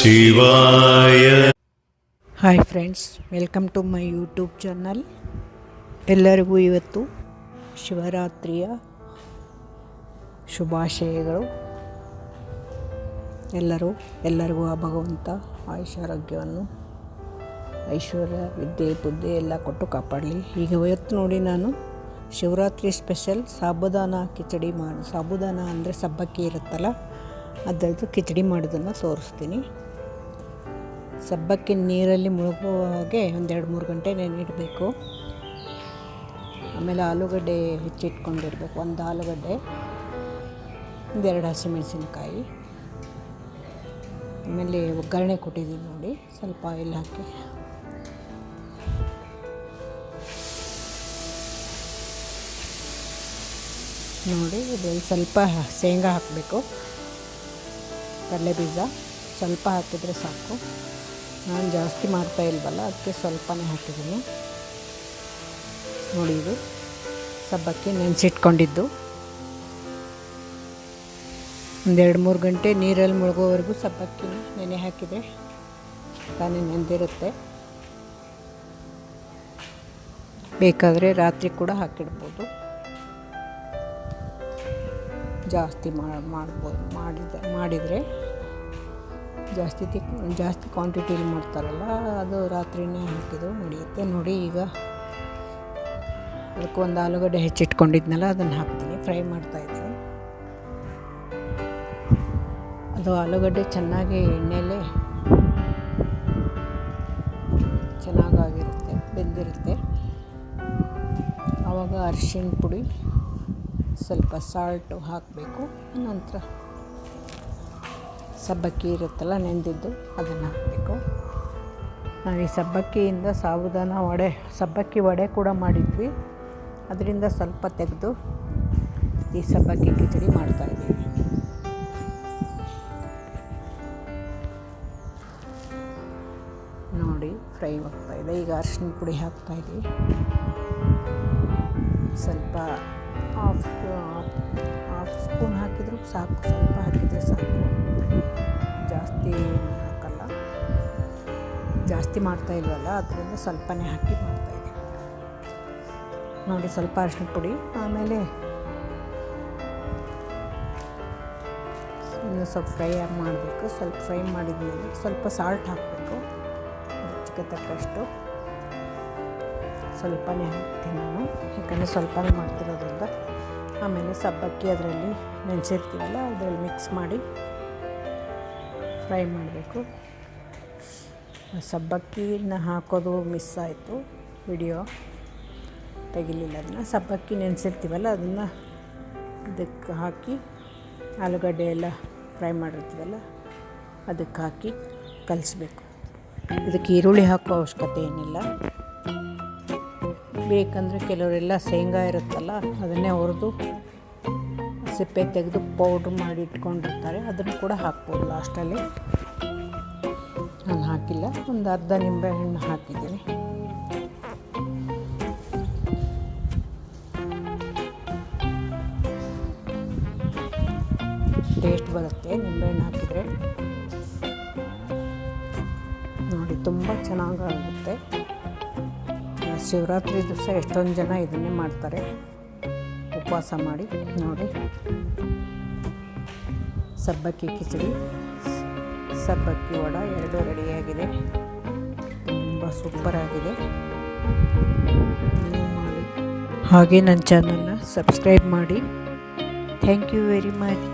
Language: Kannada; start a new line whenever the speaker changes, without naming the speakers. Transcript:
ಶಿವಾಯ.
Hi friends, welcome to my YouTube channel. ಎಲ್ಲರಿಗೂ ಇವತ್ತು ಶಿವರಾತ್ರಿಯ ಶುಭಾಶಯಗಳು. ಎಲ್ಲರಿಗೂ ಆ ಭಗವಂತ ಆಯುಷ್ಯಾರೋಗ್ಯವನ್ನು, ಐಶ್ವರ್ಯ, ವಿದ್ಯೆ, ಬುದ್ಧಿ ಎಲ್ಲ ಕೊಟ್ಟು ಕಾಪಾಡಲಿ. ಈಗ ಇವತ್ತು ನೋಡಿ, ನಾನು ಶಿವರಾತ್ರಿ ಸ್ಪೆಷಲ್ ಸಾಬುದಾನ ಕಿಚಡಿ ಸಾಬುದಾನ ಅಂದರೆ ಸಬ್ಬಕ್ಕಿ ಇರುತ್ತಲ್ಲ, ಅದರದ್ದು ಕಿಚಡಿ ಮಾಡೋದನ್ನು ತೋರಿಸ್ತೀನಿ. ಸಬ್ಬಕ್ಕಿ ನೀರಲ್ಲಿ ಮುಳುಗುವ ಹಾಗೆ 1-2-3 ಗಂಟೆ ನೆನೆಯಿಡಬೇಕು. ಆಮೇಲೆ ಆಲೂಗಡ್ಡೆ ಹೆಚ್ಚಿಟ್ಕೊಂಡಿರ್ಬೇಕು. 1 ಆಲೂಗಡ್ಡೆ, 2 ಹಸಿಮೆಣಸಿನ್ಕಾಯಿ. ಆಮೇಲೆ ಒಗ್ಗರಣೆ ಕೊಟ್ಟಿದ್ದೀನಿ ನೋಡಿ, ಸ್ವಲ್ಪ ಆಯಿಲ್ ಹಾಕಿ. ನೋಡಿ, ಇದರಲ್ಲಿ ಸ್ವಲ್ಪ ಶೇಂಗಾ ಹಾಕಬೇಕು, ಕಡಲೆ ಬೀಜ ಸ್ವಲ್ಪ ಹಾಕಿದರೆ ಸಾಕು. ನಾನು ಜಾಸ್ತಿ ಮಾಡ್ತಾ ಇಲ್ವಲ್ಲ, ಅದಕ್ಕೆ ಸ್ವಲ್ಪನೇ ಹಾಕಿದ್ದೀನಿ. ನೋಡಿ, ಇದು ಸಬ್ಬಕ್ಕಿ ನೆನೆಸಿಟ್ಕೊಂಡಿದ್ದು. 1-2-3 ಗಂಟೆ ನೀರಲ್ಲಿ ಮುಳುಗೋವರೆಗೂ ಸಬ್ಬಕ್ಕಿ ನೆನೆ ಹಾಕಿದರೆ ತಾನೇ ನೆಂದಿರುತ್ತೆ. ಬೇಕಾದರೆ ರಾತ್ರಿ ಕೂಡ ಹಾಕಿಡ್ಬೋದು. ಜಾಸ್ತಿ ಮಾಡಿದರೆ ಜಾಸ್ತಿ ಕ್ವಾಂಟಿಟಿಲಿ ಮಾಡ್ತಾರಲ್ಲ, ಅದು ರಾತ್ರಿನೇ ಹಾಕಿದ್ರು ನಡೆಯುತ್ತೆ. ನೋಡಿ, ಈಗ ಅದಕ್ಕೆ 1 ಆಲೂಗಡ್ಡೆ ಹೆಚ್ಚಿಟ್ಕೊಂಡಿದ್ನಲ್ಲ, ಅದನ್ನು ಹಾಕ್ತೀನಿ. ಫ್ರೈ ಮಾಡ್ತಾಯಿದ್ದೀನಿ. ಅದು ಆಲೂಗಡ್ಡೆ ಚೆನ್ನಾಗಿ ಎಣ್ಣೆಯಲ್ಲೇ ಚೆನ್ನಾಗಾಗಿರುತ್ತೆ, ಬೆಂದಿರುತ್ತೆ. ಆವಾಗ ಅರಿಶಿಣ ಪುಡಿ, ಸ್ವಲ್ಪ ಸಾಲ್ಟು ಹಾಕಬೇಕು. ನಂತರ ಸಬ್ಬಕ್ಕಿ ಇರುತ್ತಲ್ಲ ನೆಂದಿದ್ದು, ಅದನ್ನು ಹಾಕಬೇಕು. ನಾವು ಈ ಸಬ್ಬಕ್ಕಿಯಿಂದ ಸಾಬುದಾನ ಸಬ್ಬಕ್ಕಿ ವಡೆ ಕೂಡ ಮಾಡಿದ್ವಿ. ಅದರಿಂದ ಸ್ವಲ್ಪ ತೆಗೆದು ಈ ಸಬ್ಬಕ್ಕಿ ಕಿಚಡಿ ಮಾಡ್ತಾಯಿದ್ದೀವಿ. ನೋಡಿ, ಫ್ರೈ ಆಗ್ತಾಯಿದೆ. ಈಗ ಅರಿಶಿಣ ಪುಡಿ ಹಾಕ್ತಾಯಿದ್ದೀವಿ. ಸ್ವಲ್ಪ ಹಾಫ್ ಸ್ಪೂನ್ ಹಾಕಿದರೂ ಸಾಕು, ಸ್ವಲ್ಪ ಹಾಕಿದರೆ ಸಾಕು, ಜಾಸ್ತಿ ಹಾಕಲ್ಲ. ಜಾಸ್ತಿ ಮಾಡ್ತಾ ಇಲ್ವಲ್ಲ, ಅದರಿಂದ ಸ್ವಲ್ಪನೇ ಹಾಕಿ ಮಾಡ್ತಾಯಿದ್ದೀವಿ. ನೋಡಿ, ಸ್ವಲ್ಪ ಅರಿಶಿಣ ಪುಡಿ. ಆಮೇಲೆ ಇನ್ನು ಸ್ವಲ್ಪ ಫ್ರೈ ಮಾಡಬೇಕು. ಸ್ವಲ್ಪ ಫ್ರೈ ಮಾಡಿದ್ಮೇಲೆ ಸ್ವಲ್ಪ ಸಾಲ್ಟ್ ಹಾಕಬೇಕು, ರುಚಿಗೆ ತಕ್ಕಷ್ಟು. ಸ್ವಲ್ಪನೇ ಹಾಕ್ತೀನಿ ನಾನು, ಯಾಕಂದರೆ ಸ್ವಲ್ಪನೇ ಮಾಡ್ತಿರೋದ್ರಿಂದ. ಆಮೇಲೆ ಸಬ್ಬಕ್ಕಿ ಅದರಲ್ಲಿ ನೆನೆಸಿರ್ತೀವಲ್ಲ, ಅದರಲ್ಲಿ ಮಿಕ್ಸ್ ಮಾಡಿ ಫ್ರೈ ಮಾಡಬೇಕು. ಸಬ್ಬಕ್ಕಿನ ಹಾಕೋದು ಮಿಸ್ ಆಯಿತು, ವಿಡಿಯೋ ತೆಗಿಲಿಲ್ಲ. ಅದನ್ನು ಸಬ್ಬಕ್ಕಿ ನೆನೆಸಿರ್ತೀವಲ್ಲ, ಅದನ್ನು ಅದಕ್ಕೆ ಹಾಕಿ, ಆಲೂಗಡ್ಡೆ ಎಲ್ಲ ಫ್ರೈ ಮಾಡಿರ್ತೀವಲ್ಲ ಅದಕ್ಕೆ ಹಾಕಿ ಕಲಿಸ್ಬೇಕು. ಇದಕ್ಕೆ ಈರುಳ್ಳಿ ಹಾಕೋ ಅವಶ್ಯಕತೆ ಏನಿಲ್ಲ. ಬೇಕಂದರೆ ಕೆಲವರೆಲ್ಲ ಶೇಂಗಾ ಇರುತ್ತಲ್ಲ, ಅದನ್ನೇ ಹುರಿದು ಸಿಪ್ಪೆ ತೆಗೆದು ಪೌಡ್ರ್ ಮಾಡಿ ಇಟ್ಕೊಂಡಿರ್ತಾರೆ, ಅದನ್ನು ಕೂಡ ಹಾಕ್ಬೋದು ಲಾಸ್ಟಲ್ಲಿ. ನಾನು ಹಾಕಿಲ್ಲ. ಒಂದು ಅರ್ಧ ನಿಂಬೆಹಣ್ಣು ಹಾಕಿದ್ದೀನಿ. ಟೇಸ್ಟ್ ಬರುತ್ತೆ ನಿಂಬೆಹಣ್ಣು ಹಾಕಿದರೆ. ನೋಡಿ, ತುಂಬ ಚೆನ್ನಾಗಾಗುತ್ತೆ. ಶಿವರಾತ್ರಿ ದಿವಸ ಎಷ್ಟೊಂದು ಜನ ಇದನ್ನೇ ಮಾಡ್ತಾರೆ, ಉಪವಾಸ ಮಾಡಿ. ನೋಡಿ, ಸಬ್ಬಕ್ಕಿ ಕಿಚಡಿ, ಸಬ್ಬಕ್ಕಿ ವಡ 2 ರೆಡಿಯಾಗಿದೆ. ತುಂಬ ಸೂಪರಾಗಿದೆ. ಹಾಗೆ ನನ್ನ ಚಾನಲ್ನ ಸಬ್ಸ್ಕ್ರೈಬ್ ಮಾಡಿ. Thank you very much.